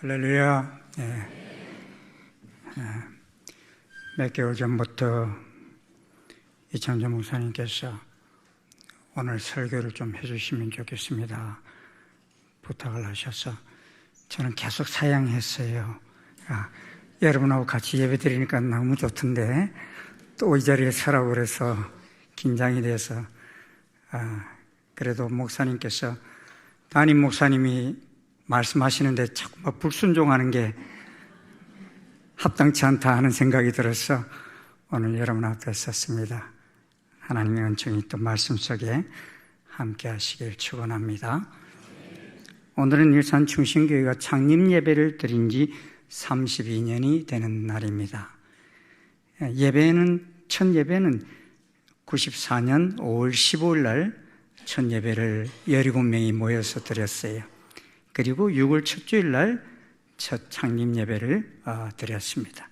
할렐루야. 몇 개월 전부터 이창조 목사님께서 오늘 설교를 좀 해주시면 좋겠습니다 부탁을 하셔서 저는 계속 사양했어요. 여러분하고 같이 예배 드리니까 너무 좋던데 또 이 자리에 서라고 그래서 긴장이 돼서 그래도 목사님께서 담임 목사님이 말씀하시는데 자꾸 불순종하는 게 합당치 않다 하는 생각이 들어서 오늘 여러분 앞에 섰습니다. 하나님의 은총이 또 말씀 속에 함께 하시길 축원합니다. 오늘은 일산 충신교회가 창립 예배를 드린 지 32년이 되는 날입니다. 첫 예배는 94년 5월 15일 날 첫 예배를 17명이 모여서 드렸어요. 그리고 6월 첫 주일 날 첫 창립 예배를 드렸습니다.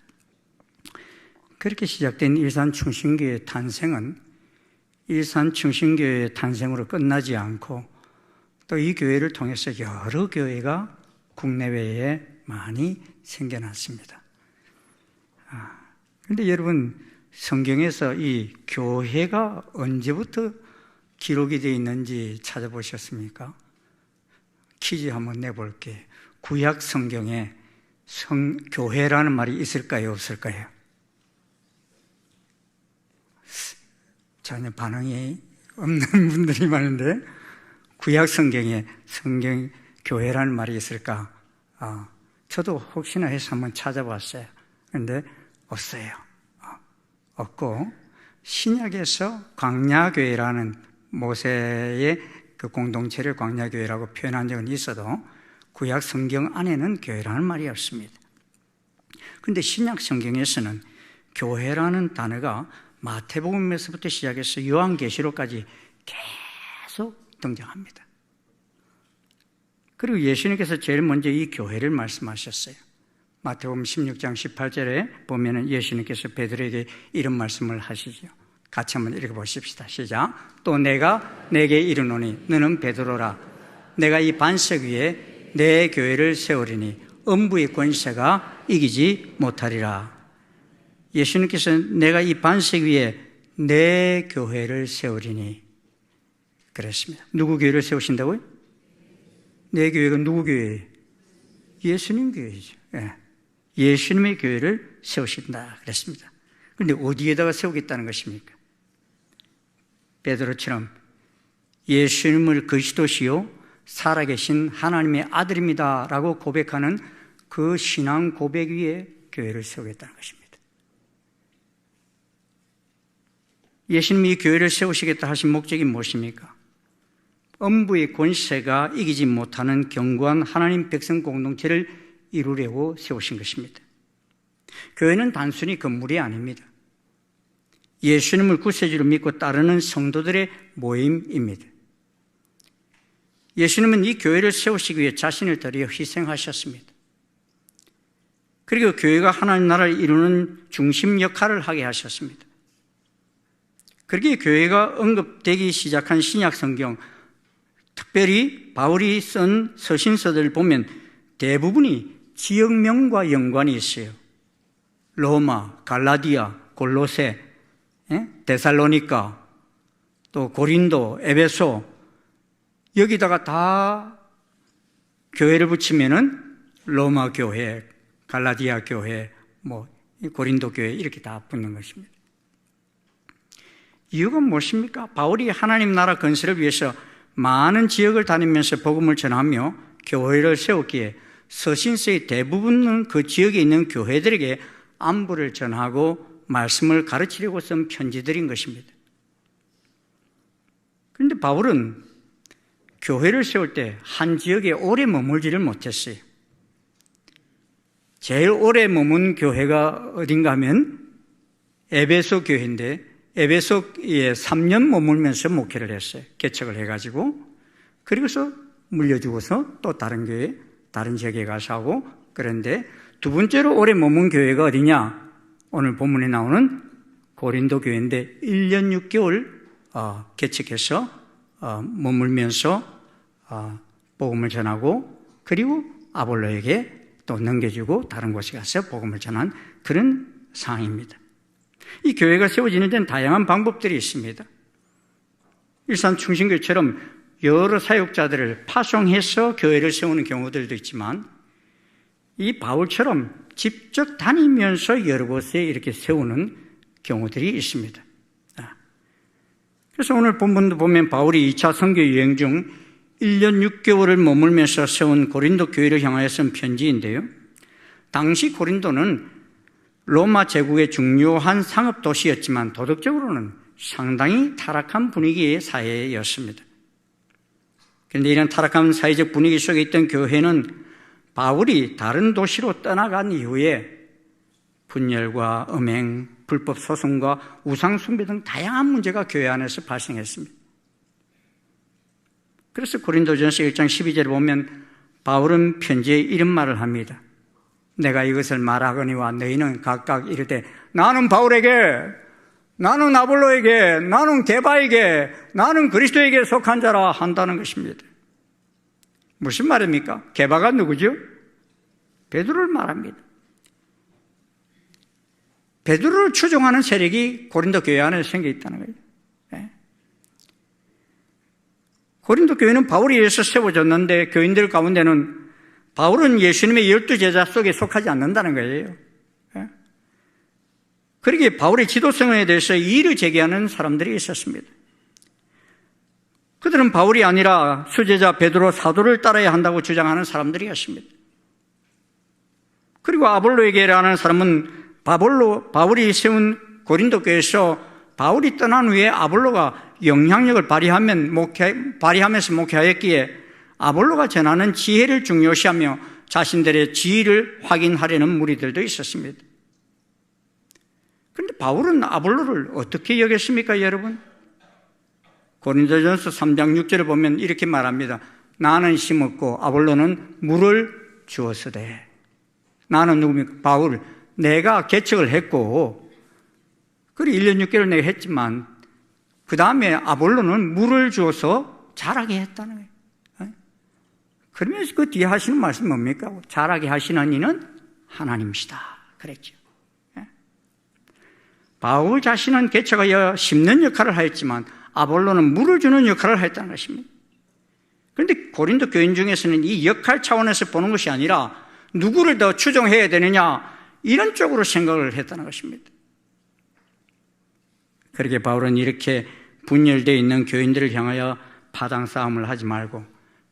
그렇게 시작된 일산 충신교회의 탄생은 일산 충신교회의 탄생으로 끝나지 않고 또 이 교회를 통해서 여러 교회가 국내외에 많이 생겨났습니다. 그런데 여러분, 성경에서 이 교회가 언제부터 기록이 되어 있는지 찾아보셨습니까? 퀴즈 한번 내볼게요. 구약 성경에 교회라는 말이 있을까요, 없을까요? 전혀 반응이 없는 분들이 많은데 구약 성경에 교회라는 말이 있을까? 저도 혹시나 해서 한번 찾아봤어요. 그런데 없어요. 없고 신약에서 광야교회라는 모세의 그 공동체를 광야교회라고 표현한 적은 있어도 구약 성경 안에는 교회라는 말이 없습니다. 그런데 신약 성경에서는 교회라는 단어가 마태복음에서부터 시작해서 요한계시록까지 계속 등장합니다. 그리고 예수님께서 제일 먼저 이 교회를 말씀하셨어요. 마태복음 16장 18절에 보면은 예수님께서 베드로에게 이런 말씀을 하시죠. 같이 한번 읽어보십시다. 시작. 또 내가 내게 이르노니 너는 베드로라. 내가 이 반석 위에 내 교회를 세우리니 음부의 권세가 이기지 못하리라. 예수님께서 내가 이 반석 위에 내 교회를 세우리니 그랬습니다. 누구 교회를 세우신다고요? 내 교회가 누구 교회예요? 예수님 교회죠. 예수님의 교회를 세우신다 그랬습니다. 그런데 어디에다가 세우겠다는 것입니까? 베드로처럼 예수님을 그리스도시요 살아계신 하나님의 아들입니다 라고 고백하는 그 신앙 고백 위에 교회를 세우겠다는 것입니다. 예수님이 교회를 세우시겠다 하신 목적이 무엇입니까? 음부의 권세가 이기지 못하는 견고한 하나님 백성 공동체를 이루려고 세우신 것입니다. 교회는 단순히 건물이 아닙니다. 예수님을 구세주로 믿고 따르는 성도들의 모임입니다. 예수님은 이 교회를 세우시기 위해 자신을 드려 희생하셨습니다. 그리고 교회가 하나님 나라를 이루는 중심 역할을 하게 하셨습니다. 그렇게 교회가 언급되기 시작한 신약 성경, 특별히 바울이 쓴 서신서들을 보면 대부분이 지역명과 연관이 있어요. 로마, 갈라디아, 골로새, 데살로니가, 또 고린도, 에베소, 여기다가 다 교회를 붙이면은 로마 교회, 갈라디아 교회, 고린도 교회 이렇게 다 붙는 것입니다. 이유가 무엇입니까? 바울이 하나님 나라 건설을 위해서 많은 지역을 다니면서 복음을 전하며 교회를 세웠기에 서신서의 대부분은 그 지역에 있는 교회들에게 안부를 전하고 말씀을 가르치려고 쓴 편지들인 것입니다. 그런데 바울은 교회를 세울 때 한 지역에 오래 머물지를 못했어요. 제일 오래 머문 교회가 어딘가 하면 에베소 교회인데 에베소에 3년 머물면서 목회를 했어요. 개척을 해가지고. 그리고서 물려주고서 또 다른 교회, 다른 지역에 가서 하고. 그런데 두 번째로 오래 머문 교회가 어디냐? 오늘 본문에 나오는 고린도 교회인데 1년 6개월 개척해서 머물면서 복음을 전하고 그리고 아볼로에게 또 또 넘겨주고 다른 곳에 가서 복음을 전한 그런 상황입니다. 이 교회가 세워지는 데는 다양한 방법들이 있습니다. 일산 충신교회처럼 여러 사역자들을 파송해서 교회를 세우는 경우들도 있지만 이 바울처럼 직접 다니면서 여러 곳에 이렇게 세우는 경우들이 있습니다. 그래서 오늘 본문도 보면 바울이 2차 선교 여행 중 1년 6개월을 머물면서 세운 고린도 교회를 향하여 쓴 편지인데요. 당시 고린도는 로마 제국의 중요한 상업 도시였지만 도덕적으로는 상당히 타락한 분위기의 사회였습니다. 그런데 이런 타락한 사회적 분위기 속에 있던 교회는 바울이 다른 도시로 떠나간 이후에 분열과 음행, 불법 소송과 우상 숭배 등 다양한 문제가 교회 안에서 발생했습니다. 그래서 고린도전서 1장 12절에 보면 바울은 편지에 이런 말을 합니다. 내가 이것을 말하거니와 너희는 각각 이르되 나는 바울에게, 나는 아볼로에게, 나는 게바에게, 나는 그리스도에게 속한 자라 한다는 것입니다. 무슨 말입니까? 게바가 누구죠? 베드로를 말합니다. 베드로를 추종하는 세력이 고린도 교회 안에 생겨 있다는 거예요. 네. 고린도 교회는 바울에 의해서 세워졌는데 교인들 가운데는 바울은 예수님의 12제자 속에 속하지 않는다는 거예요. 네. 그러기에 바울의 지도성에 대해서 이의를 제기하는 사람들이 있었습니다. 그들은 바울이 아니라 수제자 베드로 사도를 따라야 한다고 주장하는 사람들이었습니다. 그리고 아볼로에게라는 사람은 바울이 세운 고린도 교회에서 바울이 떠난 후에 아볼로가 영향력을 발휘하면서 목회하였기에 아볼로가 전하는 지혜를 중요시하며 자신들의 지위를 확인하려는 무리들도 있었습니다. 그런데 바울은 아볼로를 어떻게 여겼습니까, 여러분? 고린도전서 3장 6절을 보면 이렇게 말합니다. 나는 심었고 아볼로는 물을 주었으되. 나는 누굽니까? 바울. 내가 개척을 했고, 그리고 1년 6개월 내가 했지만, 그 다음에 아볼로는 물을 주어서 자라게 했다는 거예요. 그러면서 그 뒤에 하시는 말씀이 뭡니까? 자라게 하시는 이는 하나님이시다. 그랬죠. 바울 자신은 개척하여 심는 역할을 하였지만, 아볼로는 물을 주는 역할을 했다는 것입니다. 그런데 고린도 교인 중에서는 이 역할 차원에서 보는 것이 아니라, 누구를 더 추종해야 되느냐, 이런 쪽으로 생각을 했다는 것입니다. 그렇게 바울은 이렇게 분열되어 있는 교인들을 향하여 파당 싸움을 하지 말고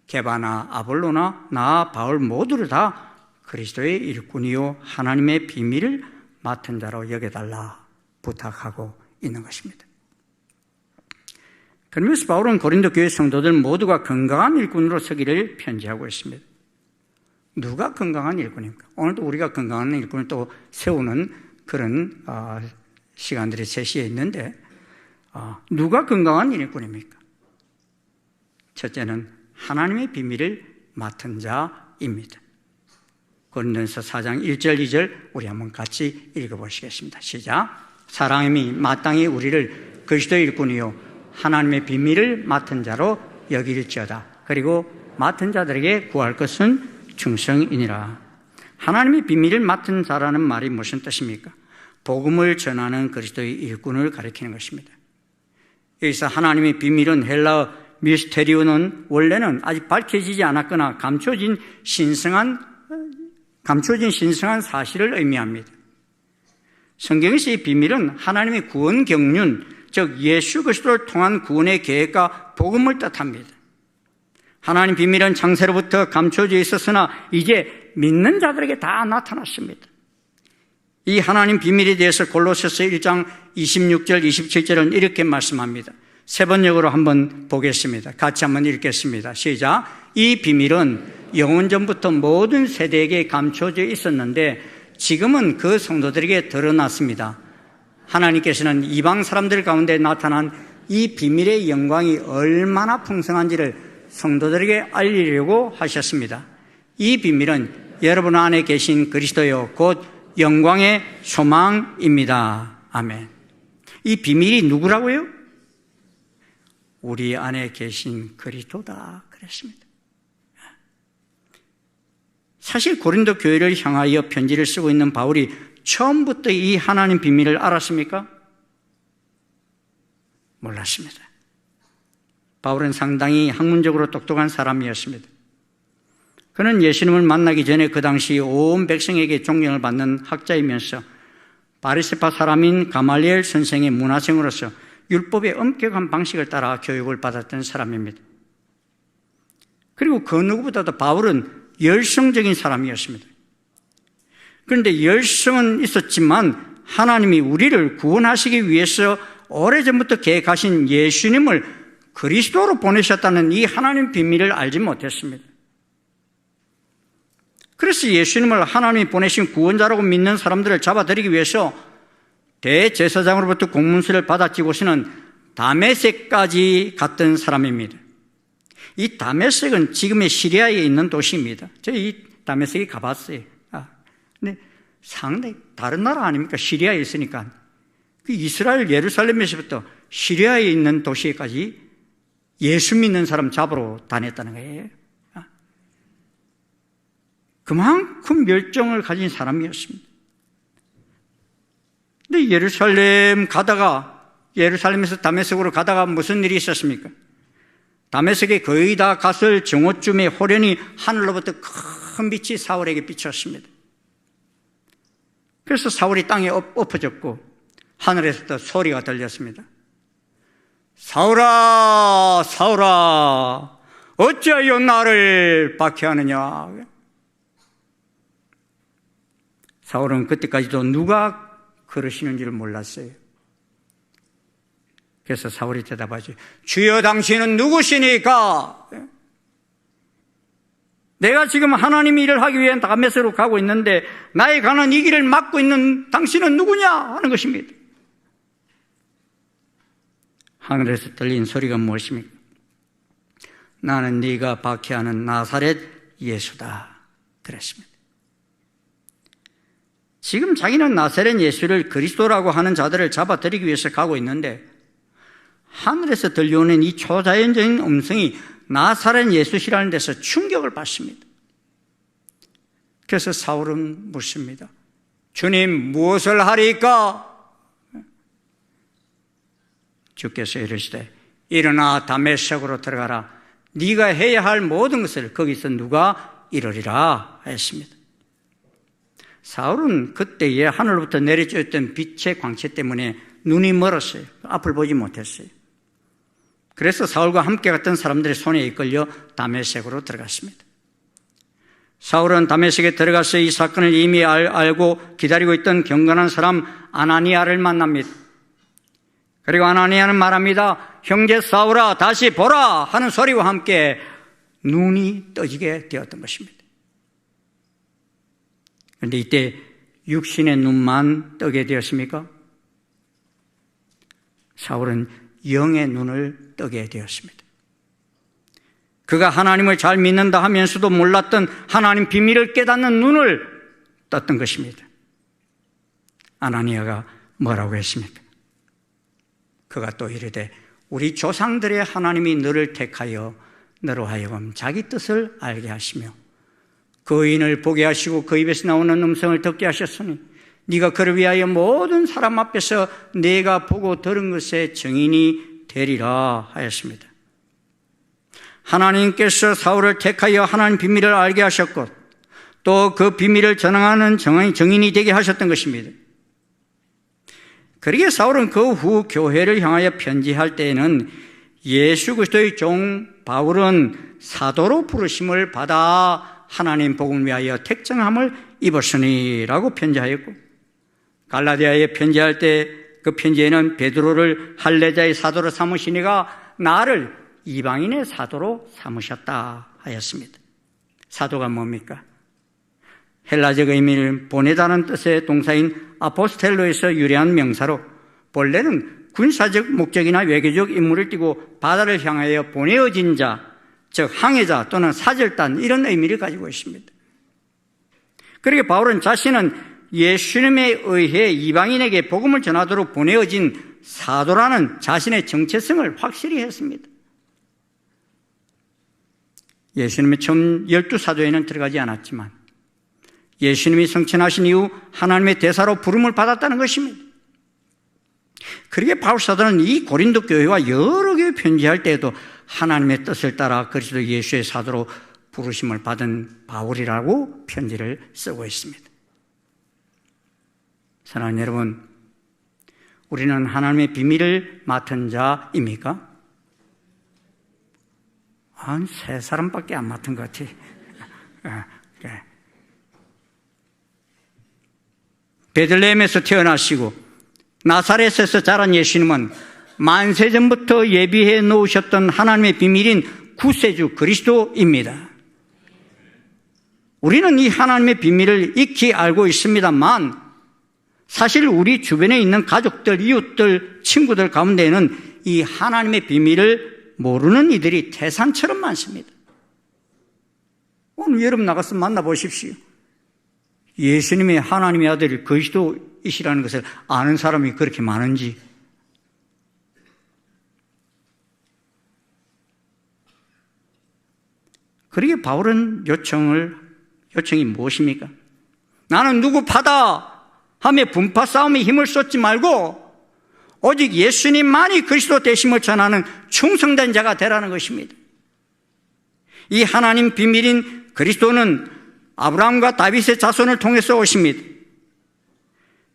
게바나 아볼로나 나 바울 모두를 다 그리스도의 일꾼이요 하나님의 비밀을 맡은 자로 여겨달라 부탁하고 있는 것입니다. 그러면서 바울은 고린도 교회 성도들 모두가 건강한 일꾼으로 서기를 편지하고 있습니다. 누가 건강한 일꾼입니까? 오늘도 우리가 건강한 일꾼을 또 세우는 그런 시간들이 제시해 있는데 누가 건강한 일꾼입니까? 첫째는 하나님의 비밀을 맡은 자입니다. 고린도전서 4장 1절 2절 우리 한번 같이 읽어보시겠습니다. 시작. 사랑이 마땅히 우리를 그리스도의 일꾼이요 하나님의 비밀을 맡은 자로 여길지어다. 그리고 맡은 자들에게 구할 것은 충성이니라. 하나님의 비밀을 맡은 자라는 말이 무슨 뜻입니까? 복음을 전하는 그리스도의 일꾼을 가리키는 것입니다. 여기서 하나님의 비밀은 헬라어 미스테리오는 원래는 아직 밝혀지지 않았거나 감춰진 신성한 사실을 의미합니다. 성경에서 이 비밀은 하나님의 구원 경륜, 즉 예수 그리스도를 통한 구원의 계획과 복음을 뜻합니다. 하나님 비밀은 창세로부터 감춰져 있었으나 이제 믿는 자들에게 다 나타났습니다. 이 하나님 비밀에 대해서 골로새서 1장 26절 27절은 이렇게 말씀합니다. 세 번역으로 한번 보겠습니다. 같이 한번 읽겠습니다. 시작. 이 비밀은 영원전부터 모든 세대에게 감춰져 있었는데 지금은 그 성도들에게 드러났습니다. 하나님께서는 이방 사람들 가운데 나타난 이 비밀의 영광이 얼마나 풍성한지를 성도들에게 알리려고 하셨습니다. 이 비밀은 여러분 안에 계신 그리스도요 곧 영광의 소망입니다. 아멘. 이 비밀이 누구라고요? 우리 안에 계신 그리스도다 그랬습니다. 사실 고린도 교회를 향하여 편지를 쓰고 있는 바울이 처음부터 이 하나님 비밀을 알았습니까? 몰랐습니다. 바울은 상당히 학문적으로 똑똑한 사람이었습니다. 그는 예수님을 만나기 전에 그 당시 온 백성에게 존경을 받는 학자이면서 바리새파 사람인 가말리엘 선생의 문화생으로서 율법의 엄격한 방식을 따라 교육을 받았던 사람입니다. 그리고 그 누구보다도 바울은 열성적인 사람이었습니다. 그런데 열성은 있었지만 하나님이 우리를 구원하시기 위해서 오래전부터 계획하신 예수님을 그리스도로 보내셨다는 이 하나님 비밀을 알지 못했습니다. 그래서 예수님을 하나님이 보내신 구원자라고 믿는 사람들을 잡아들이기 위해서 대제사장으로부터 공문서를 받아지고서는 다메섹까지 갔던 사람입니다. 이 다메섹은 지금의 시리아에 있는 도시입니다. 저 이 다메섹에 가봤어요. 근데 상당히 다른 나라 아닙니까? 시리아에 있으니까. 그 이스라엘 예루살렘에서부터 시리아에 있는 도시까지 예수 믿는 사람 잡으러 다녔다는 거예요. 그만큼 열정을 가진 사람이었습니다. 근데 예루살렘에서 다메섹으로 가다가 무슨 일이 있었습니까? 다메섹에 거의 다 갔을 정오쯤에 호련히 하늘로부터 큰 빛이 사울에게 비쳤습니다. 그래서 사울이 땅에 엎어졌고 하늘에서부터 소리가 들렸습니다. 사울아, 사울아, 어찌하여 나를 박해하느냐? 사울은 그때까지도 누가 그러시는 줄 몰랐어요. 그래서 사울이 대답하죠. 주여 당신은 누구시니까? 내가 지금 하나님의 일을 하기 위해 다메섹으로 가고 있는데 나의 가는 이 길을 막고 있는 당신은 누구냐? 하는 것입니다. 하늘에서 들린 소리가 무엇입니까? 나는 네가 박해하는 나사렛 예수다. 그랬습니다. 지금 자기는 나사렛 예수를 그리스도라고 하는 자들을 잡아들이기 위해서 가고 있는데 하늘에서 들려오는 이 초자연적인 음성이 나사렛 예수시라는 데서 충격을 받습니다. 그래서 사울은 묻습니다. 주님, 무엇을 하리까? 주께서 이르시되 일어나 다메섹으로 들어가라. 네가 해야 할 모든 것을 거기서 누가 이루리라 했습니다. 사울은 그때에 하늘로부터 내려쬐었던 빛의 광채 때문에 눈이 멀었어요. 앞을 보지 못했어요. 그래서 사울과 함께 갔던 사람들의 손에 이끌려 다메섹으로 들어갔습니다. 사울은 다메섹에 들어가서 이 사건을 이미 알고 기다리고 있던 경건한 사람 아나니아를 만납니다. 그리고 아나니아는 말합니다. 형제 사울아, 다시 보라 하는 소리와 함께 눈이 떠지게 되었던 것입니다. 그런데 이때 육신의 눈만 뜨게 되었습니까? 사울은 영의 눈을 뜨게 되었습니다. 그가 하나님을 잘 믿는다 하면서도 몰랐던 하나님 비밀을 깨닫는 눈을 떴던 것입니다. 아나니아가 뭐라고 했습니까? 그가 또 이르되 우리 조상들의 하나님이 너를 택하여 너로 하여금 자기 뜻을 알게 하시며 그 의인을 보게 하시고 그 입에서 나오는 음성을 듣게 하셨으니 네가 그를 위하여 모든 사람 앞에서 네가 보고 들은 것의 증인이 되리라 하였습니다. 하나님께서 사울을 택하여 하나님 비밀을 알게 하셨고 또 그 비밀을 전하는 증인이 되게 하셨던 것입니다. 그러기에 사울은 그 후 교회를 향하여 편지할 때에는 예수 그리스도의 종 바울은 사도로 부르심을 받아 하나님 복음을 위하여 택정함을 입었으니라고 편지하였고 갈라디아에 편지할 때 그 편지에는 베드로를 할례자의 사도로 삼으시니가 나를 이방인의 사도로 삼으셨다 하였습니다. 사도가 뭡니까? 헬라적 의미를 보내다는 뜻의 동사인 아포스텔로에서 유래한 명사로 본래는 군사적 목적이나 외교적 임무를 띠고 바다를 향하여 보내어진 자, 즉 항해자 또는 사절단 이런 의미를 가지고 있습니다. 그러게 바울은 자신은 예수님에 의해 이방인에게 복음을 전하도록 보내어진 사도라는 자신의 정체성을 확실히 했습니다. 예수님의 처음 12사도에는 들어가지 않았지만 예수님이 성천하신 이후 하나님의 대사로 부름을 받았다는 것입니다. 그러기에 바울 사도는 이 고린도 교회와 여러 교회 편지할 때에도 하나님의 뜻을 따라 그리스도 예수의 사도로 부르심을 받은 바울이라고 편지를 쓰고 있습니다. 사랑하는 여러분, 우리는 하나님의 비밀을 맡은 자입니까? 한 3사람밖에 안 맡은 것 같아. 베들레헴에서 태어나시고 나사렛에서 자란 예수님은 만세 전부터 예비해 놓으셨던 하나님의 비밀인 구세주 그리스도입니다. 우리는 이 하나님의 비밀을 익히 알고 있습니다만 사실 우리 주변에 있는 가족들, 이웃들, 친구들 가운데에는 이 하나님의 비밀을 모르는 이들이 태산처럼 많습니다. 오늘 여러분 나가서 만나보십시오. 예수님의 하나님의 아들 그리스도이시라는 것을 아는 사람이 그렇게 많은지. 그러기에 바울은 요청이 무엇입니까? 나는 누구 파다 하며 분파 싸움에 힘을 쏟지 말고 오직 예수님만이 그리스도 되심을 전하는 충성된 자가 되라는 것입니다. 이 하나님 비밀인 그리스도는 아브라함과 다윗의 자손을 통해서 오십니다.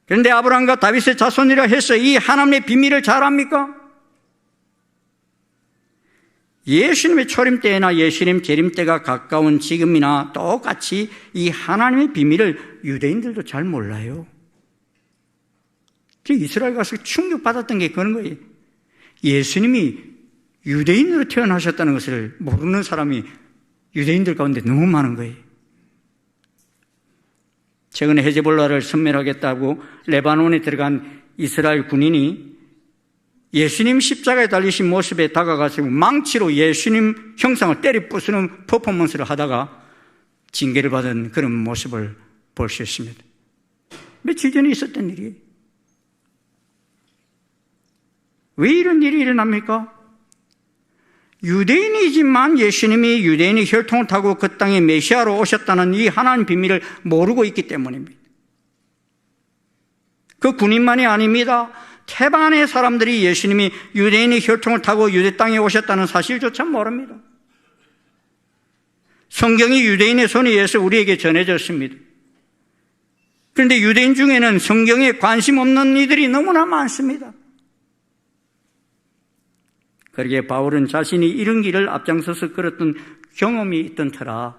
그런데 아브라함과 다윗의 자손이라 해서 이 하나님의 비밀을 잘 압니까? 예수님의 초림 때나 예수님 재림 때가 가까운 지금이나 똑같이 이 하나님의 비밀을 유대인들도 잘 몰라요. 이스라엘 가서 충격받았던 게 그런 거예요. 예수님이 유대인으로 태어나셨다는 것을 모르는 사람이 유대인들 가운데 너무 많은 거예요. 최근에 헤즈볼라를 섬멸하겠다고 레바논에 들어간 이스라엘 군인이 예수님 십자가에 달리신 모습에 다가가서 망치로 예수님 형상을 때려 부수는 퍼포먼스를 하다가 징계를 받은 그런 모습을 볼 수 있습니다. 며칠 전에 있었던 일이에요. 왜 이런 일이 일어납니까? 유대인이지만 예수님이 유대인의 혈통을 타고 그 땅에 메시아로 오셨다는 이 하나님 비밀을 모르고 있기 때문입니다. 그 군인만이 아닙니다. 태반의 사람들이 예수님이 유대인의 혈통을 타고 유대 땅에 오셨다는 사실조차 모릅니다. 성경이 유대인의 손에 의해서 우리에게 전해졌습니다. 그런데 유대인 중에는 성경에 관심 없는 이들이 너무나 많습니다. 그러기에 바울은 자신이 이런 길을 앞장서서 걸었던 경험이 있던 터라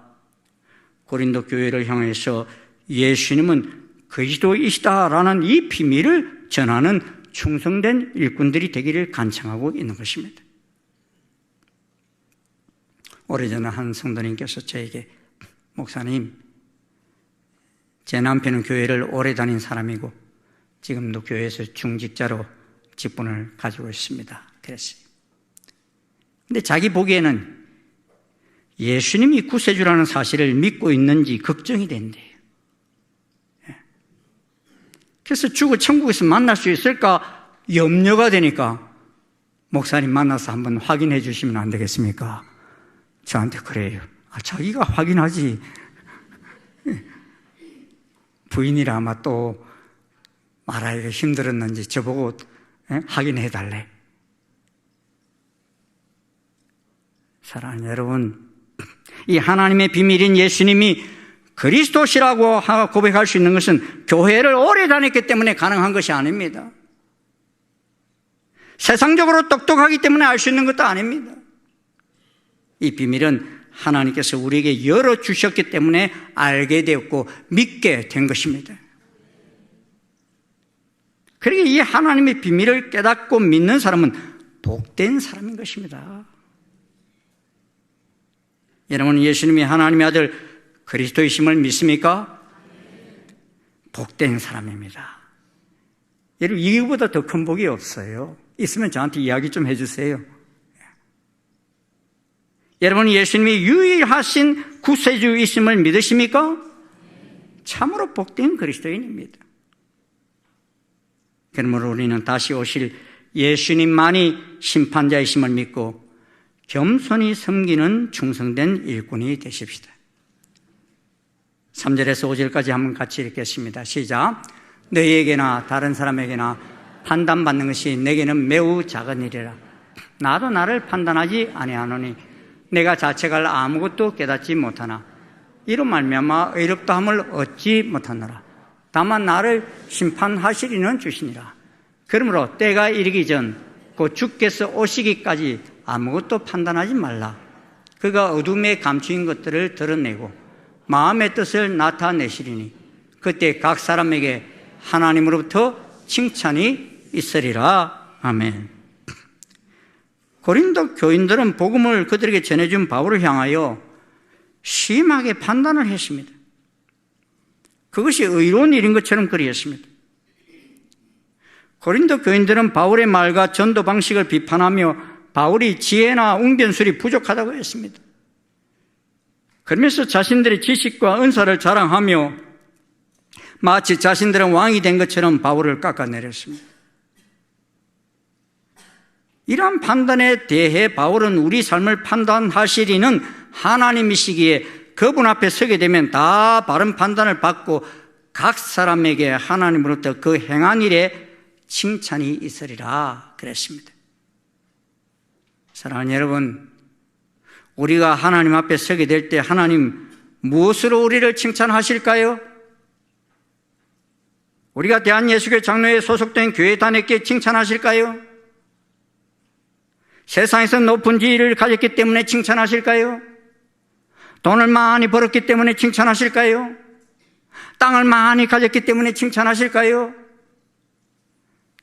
고린도 교회를 향해서 예수님은 그리스도이시다라는 이 비밀을 전하는 충성된 일꾼들이 되기를 간청하고 있는 것입니다. 오래전에 한 성도님께서 저에게 목사님, 제 남편은 교회를 오래 다닌 사람이고 지금도 교회에서 중직자로 직분을 가지고 있습니다. 그랬어요. 근데 자기 보기에는 예수님이 구세주라는 사실을 믿고 있는지 걱정이 된대요. 그래서 죽어 천국에서 만날 수 있을까 염려가 되니까 목사님 만나서 한번 확인해 주시면 안 되겠습니까? 저한테 그래요. 자기가 확인하지. 부인이라 아마 또 말하기가 힘들었는지 저보고 확인해 달래. 사랑하는 여러분, 이 하나님의 비밀인 예수님이 그리스도시라고 고백할 수 있는 것은 교회를 오래 다녔기 때문에 가능한 것이 아닙니다. 세상적으로 똑똑하기 때문에 알 수 있는 것도 아닙니다. 이 비밀은 하나님께서 우리에게 열어주셨기 때문에 알게 되었고 믿게 된 것입니다. 그러기에 이 하나님의 비밀을 깨닫고 믿는 사람은 복된 사람인 것입니다. 여러분, 예수님이 하나님의 아들 그리스도이심을 믿습니까? 복된 사람입니다. 여러분, 이거보다 더 큰 복이 없어요. 있으면 저한테 이야기 좀 해주세요. 여러분, 예수님이 유일하신 구세주이심을 믿으십니까? 참으로 복된 그리스도인입니다. 그러므로 우리는 다시 오실 예수님만이 심판자이심을 믿고 겸손히 섬기는 충성된 일꾼이 되십시다. 3절에서 5절까지 한번 같이 읽겠습니다. 시작. 너희에게나 다른 사람에게나 판단받는 것이 내게는 매우 작은 일이라. 나도 나를 판단하지 아니하노니 내가 자책할 아무것도 깨닫지 못하나 이로 말미암아 의롭다함을 얻지 못하노라. 다만 나를 심판하시리는 주시니라. 그러므로 때가 이르기 전 곧 주께서 오시기까지 아무것도 판단하지 말라. 그가 어둠에 감추인 것들을 드러내고 마음의 뜻을 나타내시리니 그때 각 사람에게 하나님으로부터 칭찬이 있으리라. 아멘. 고린도 교인들은 복음을 그들에게 전해준 바울을 향하여 심하게 판단을 했습니다. 그것이 의로운 일인 것처럼 그리했습니다. 고린도 교인들은 바울의 말과 전도 방식을 비판하며 바울이 지혜나 웅변술이 부족하다고 했습니다. 그러면서 자신들의 지식과 은사를 자랑하며 마치 자신들은 왕이 된 것처럼 바울을 깎아내렸습니다. 이러한 판단에 대해 바울은 우리 삶을 판단하시리는 하나님이시기에 그분 앞에 서게 되면 다 바른 판단을 받고 각 사람에게 하나님으로부터 그 행한 일에 칭찬이 있으리라 그랬습니다. 사랑하는 여러분, 우리가 하나님 앞에 서게 될 때 하나님 무엇으로 우리를 칭찬하실까요? 우리가 대한예수교회 장로회에 소속된 교회 다녔기에 칭찬하실까요? 세상에서 높은 지위를 가졌기 때문에 칭찬하실까요? 돈을 많이 벌었기 때문에 칭찬하실까요? 땅을 많이 가졌기 때문에 칭찬하실까요?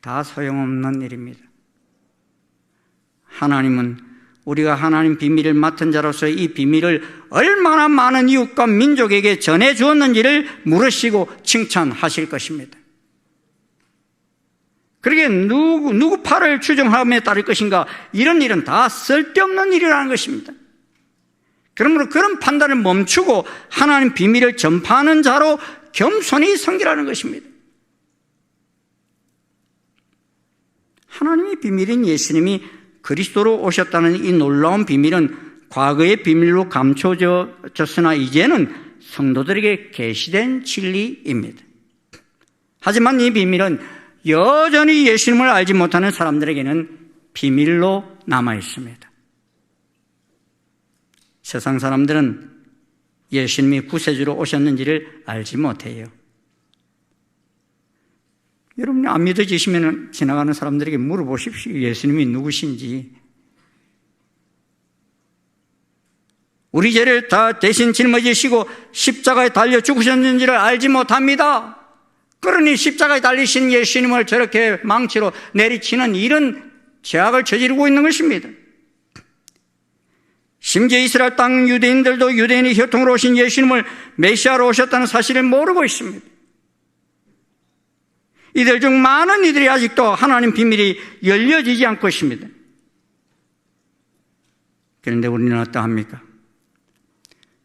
다 소용없는 일입니다. 하나님은 우리가 하나님 비밀을 맡은 자로서 이 비밀을 얼마나 많은 이웃과 민족에게 전해 주었는지를 물으시고 칭찬하실 것입니다. 그러게 누구 팔을 추정함에 따를 것인가, 이런 일은 다 쓸데없는 일이라는 것입니다. 그러므로 그런 판단을 멈추고 하나님 비밀을 전파하는 자로 겸손히 섬기라는 것입니다. 하나님의 비밀인 예수님이 그리스도로 오셨다는 이 놀라운 비밀은 과거의 비밀로 감춰졌으나 이제는 성도들에게 계시된 진리입니다. 하지만 이 비밀은 여전히 예수님을 알지 못하는 사람들에게는 비밀로 남아 있습니다. 세상 사람들은 예수님이 구세주로 오셨는지를 알지 못해요. 여러분이 안 믿어지시면 지나가는 사람들에게 물어보십시오. 예수님이 누구신지. 우리 죄를 다 대신 짊어지시고 십자가에 달려 죽으셨는지를 알지 못합니다. 그러니 십자가에 달리신 예수님을 저렇게 망치로 내리치는 이런 죄악을 저지르고 있는 것입니다. 심지어 이스라엘 땅 유대인들도 유대인의 혈통으로 오신 예수님을 메시아로 오셨다는 사실을 모르고 있습니다. 이들 중 많은 이들이 아직도 하나님 비밀이 열려지지 않고 있습니다. 그런데 우리는 어떠합니까?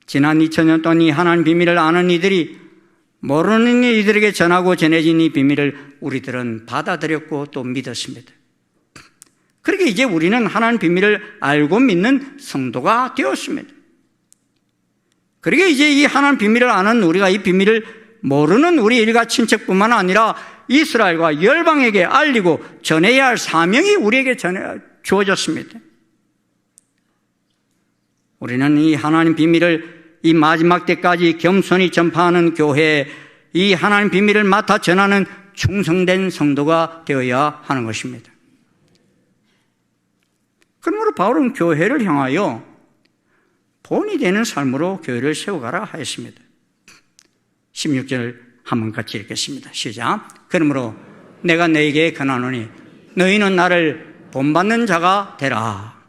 지난 2000년 동안 이 하나님 비밀을 아는 이들이 모르는 이들에게 전하고 전해진 이 비밀을 우리들은 받아들였고 또 믿었습니다. 그렇게 이제 우리는 하나님 비밀을 알고 믿는 성도가 되었습니다. 그렇게 이제 이 하나님 비밀을 아는 우리가 이 비밀을 모르는 우리 일가 친척뿐만 아니라 이스라엘과 열방에게 알리고 전해야 할 사명이 우리에게 주어졌습니다. 우리는 이 하나님 비밀을 이 마지막 때까지 겸손히 전파하는 교회, 이 하나님 비밀을 맡아 전하는 충성된 성도가 되어야 하는 것입니다. 그러므로 바울은 교회를 향하여 본이 되는 삶으로 교회를 세워가라 하였습니다. 16절 한번 같이 읽겠습니다. 시작. 그러므로 내가 너에게 권하노니 너희는 나를 본받는 자가 되라.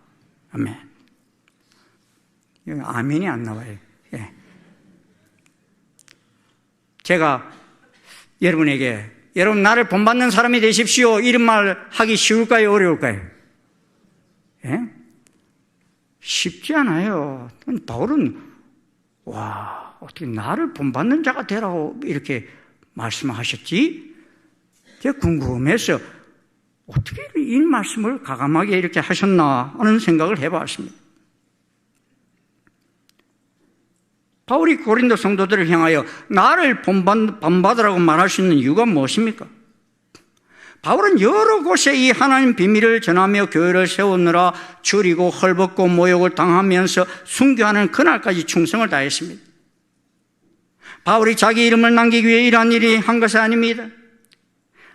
아멘. 여기 아멘이 안 나와요. 예. 제가 여러분에게 여러분 나를 본받는 사람이 되십시오 이런 말 하기 쉬울까요? 어려울까요? 예? 쉽지 않아요. 바울은 와, 어떻게 나를 본받는 자가 되라고 이렇게 말씀하셨지? 제가 궁금해서 어떻게 이 말씀을 가감하게 이렇게 하셨나 하는 생각을 해봤습니다. 바울이 고린도 성도들을 향하여 나를 본받으라고 말할 수 있는 이유가 무엇입니까? 바울은 여러 곳에 이 하나님 비밀을 전하며 교회를 세우느라 줄이고 헐벗고 모욕을 당하면서 순교하는 그날까지 충성을 다했습니다. 바울이 자기 이름을 남기기 위해 이러한 일이 한 것이 아닙니다.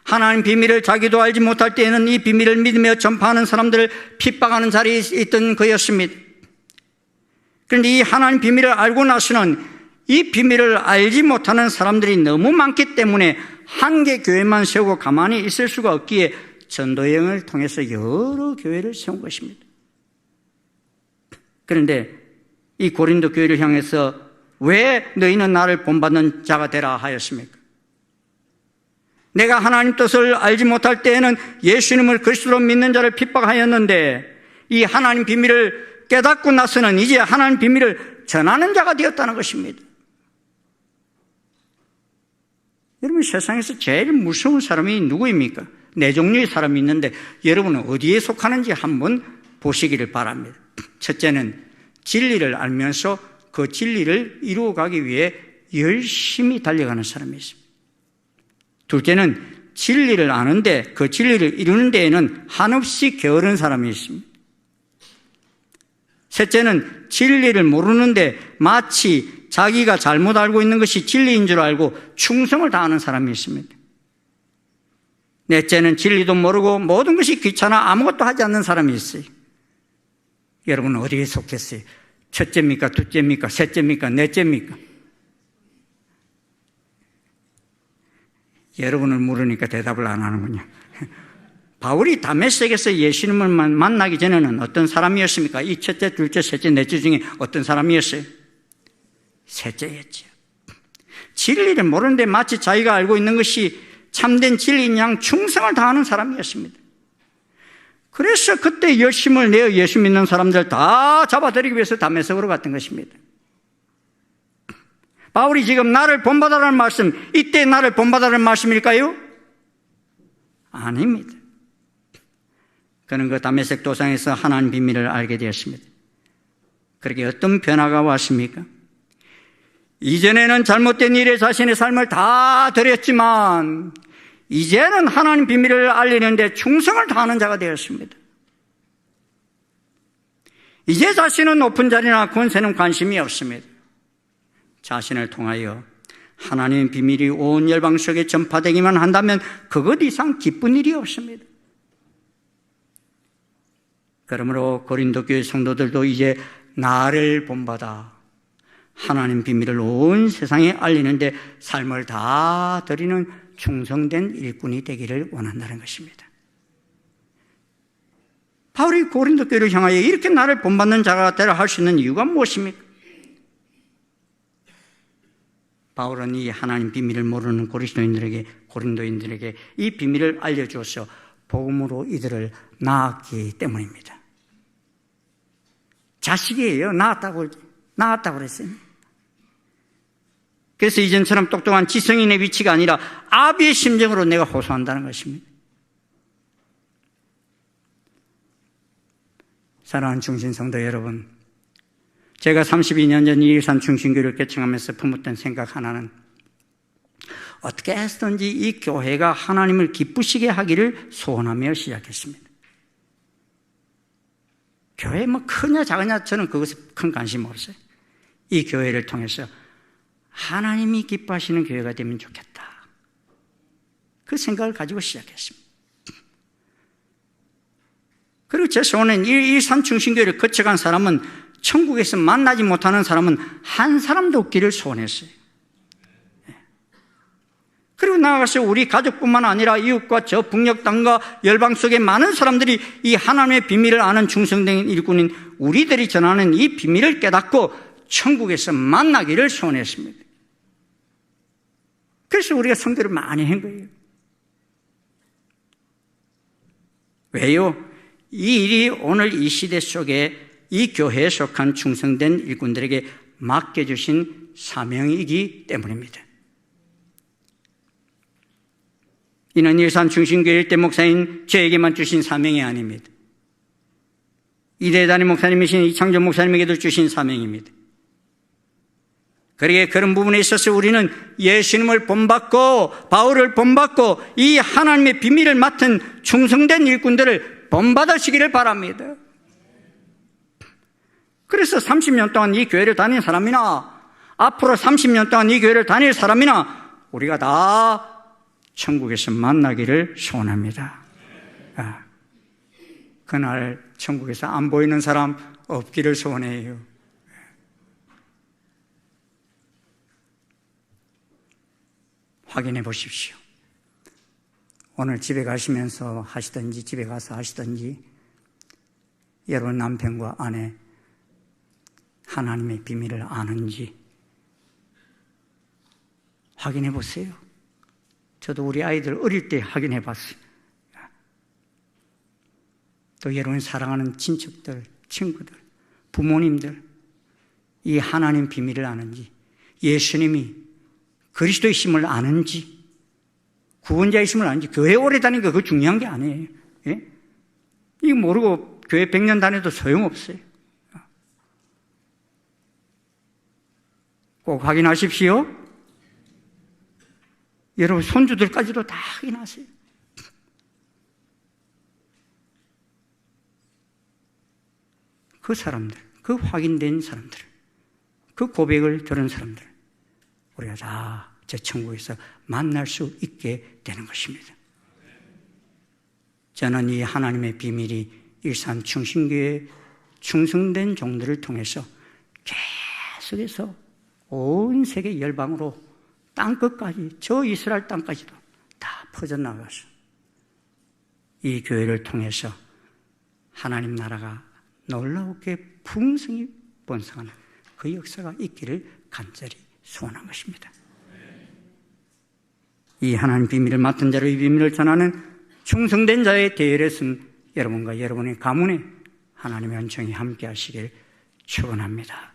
하나님 비밀을 자기도 알지 못할 때에는 이 비밀을 믿으며 전파하는 사람들을 핍박하는 자리에 있던 그였습니다. 그런데 이 하나님 비밀을 알고 나서는 이 비밀을 알지 못하는 사람들이 너무 많기 때문에 한 개 교회만 세우고 가만히 있을 수가 없기에 전도 여행을 통해서 여러 교회를 세운 것입니다. 그런데 이 고린도 교회를 향해서 왜 너희는 나를 본받는 자가 되라 하였습니까? 내가 하나님 뜻을 알지 못할 때에는 예수님을 그리스도로 믿는 자를 핍박하였는데 이 하나님 비밀을 깨닫고 나서는 이제 하나님 비밀을 전하는 자가 되었다는 것입니다. 여러분, 세상에서 제일 무서운 사람이 누구입니까? 네 종류의 사람이 있는데 여러분은 어디에 속하는지 한번 보시기를 바랍니다. 첫째는 진리를 알면서 그 진리를 이루어가기 위해 열심히 달려가는 사람이 있습니다. 둘째는 진리를 아는데 그 진리를 이루는 데에는 한없이 게으른 사람이 있습니다. 셋째는 진리를 모르는데 마치 자기가 잘못 알고 있는 것이 진리인 줄 알고 충성을 다하는 사람이 있습니다. 넷째는 진리도 모르고 모든 것이 귀찮아 아무것도 하지 않는 사람이 있어요. 여러분은 어디에 속했어요? 첫째입니까? 둘째입니까? 셋째입니까? 넷째입니까? 여러분을 물으니까 대답을 안 하는군요. 바울이 다메섹에서 예수님을 만나기 전에는 어떤 사람이었습니까? 이 첫째, 둘째, 셋째, 넷째 중에 어떤 사람이었어요? 셋째였죠. 진리를 모르는데 마치 자기가 알고 있는 것이 참된 진리인 양 충성을 다하는 사람이었습니다. 그래서 그때 열심을 내어 예수 믿는 사람들 다 잡아들이기 위해서 다메섹으로 갔던 것입니다. 바울이 지금 나를 본받아라는 말씀, 이때 나를 본받아라는 말씀일까요? 아닙니다. 그는 그 다메섹 도상에서 하나님 비밀을 알게 되었습니다. 그렇게 어떤 변화가 왔습니까? 이전에는 잘못된 일에 자신의 삶을 다 드렸지만 이제는 하나님 비밀을 알리는데 충성을 다하는 자가 되었습니다. 이제 자신은 높은 자리나 권세는 관심이 없습니다. 자신을 통하여 하나님의 비밀이 온 열방 속에 전파되기만 한다면 그것 이상 기쁜 일이 없습니다. 그러므로 고린도 교회 성도들도 이제 나를 본받아 하나님 비밀을 온 세상에 알리는데 삶을 다 드리는 충성된 일꾼이 되기를 원한다는 것입니다. 바울이 고린도 교회를 향하여 이렇게 나를 본받는 자가 되라 할 수 있는 이유가 무엇입니까? 바울은 이 하나님 비밀을 모르는 고린도인들에게 이 비밀을 알려주어서 복음으로 이들을 낳았기 때문입니다. 자식이에요. 낳았다고 그랬어요. 그래서 이전처럼 똑똑한 지성인의 위치가 아니라 아비의 심정으로 내가 호소한다는 것입니다. 사랑하는 중신성도 여러분, 제가 32년 전 이일산 중신교를 개청하면서 품었던 생각 하나는 어떻게 해서든지 이 교회가 하나님을 기쁘시게 하기를 소원하며 시작했습니다. 교회 뭐 크냐 작으냐 저는 그것에 큰 관심 없어요. 이 교회를 통해서 하나님이 기뻐하시는 교회가 되면 좋겠다. 그 생각을 가지고 시작했습니다. 그리고 제 소원은 일산 중신교회를 거쳐간 사람은 천국에서 만나지 못하는 사람은 한 사람도 없기를 소원했어요. 그리고 나아가서 우리 가족뿐만 아니라 이웃과 저 북녘 땅과 열방 속의 많은 사람들이 이 하나님의 비밀을 아는 충성된 일꾼인 우리들이 전하는 이 비밀을 깨닫고 천국에서 만나기를 소원했습니다. 그래서 우리가 성도를 많이 한 거예요. 왜요? 이 일이 오늘 이 시대 속에 이 교회에 속한 충성된 일꾼들에게 맡겨주신 사명이기 때문입니다. 이는 일산 중심교회 일대 목사인 저에게만 주신 사명이 아닙니다. 이대 담임 목사님이신 이창조 목사님에게도 주신 사명입니다. 그러기에 그런 부분에 있어서 우리는 예수님을 본받고 바울을 본받고 이 하나님의 비밀을 맡은 충성된 일꾼들을 본받으시기를 바랍니다. 그래서 30년 동안 이 교회를 다닌 사람이나 앞으로 30년 동안 이 교회를 다닐 사람이나 우리가 다 천국에서 만나기를 소원합니다. 그날 천국에서 안 보이는 사람 없기를 소원해요. 확인해 보십시오. 오늘 집에 가시면서 하시든지 집에 가서 하시든지 여러분 남편과 아내 하나님의 비밀을 아는지 확인해 보세요. 저도 우리 아이들 어릴 때 확인해 봤어요. 또 여러분 사랑하는 친척들, 친구들, 부모님들 이 하나님 비밀을 아는지, 예수님이 그리스도이심을 아는지, 구원자이심을 아는지, 교회 오래 다니는 거 그거 중요한 게 아니에요. 예? 이거 모르고 교회 100년 다녀도 소용없어요. 꼭 확인하십시오. 여러분 손주들까지도 다 확인하세요. 그 사람들, 그 확인된 사람들, 그 고백을 들은 사람들 우리가 다 저 천국에서 만날 수 있게 되는 것입니다. 저는 이 하나님의 비밀이 일산 충신교회 충성된 종들을 통해서 계속해서 온 세계 열방으로 땅끝까지, 저 이스라엘 땅까지도 다 퍼져나가서 이 교회를 통해서 하나님 나라가 놀라우게 풍성히 번성하는 그 역사가 있기를 간절히 소원한 것입니다. 이 하나님 비밀을 맡은 자로 이 비밀을 전하는 충성된 자의 대열에 쓴 여러분과 여러분의 가문에 하나님의 은총이 함께 하시길 축원합니다.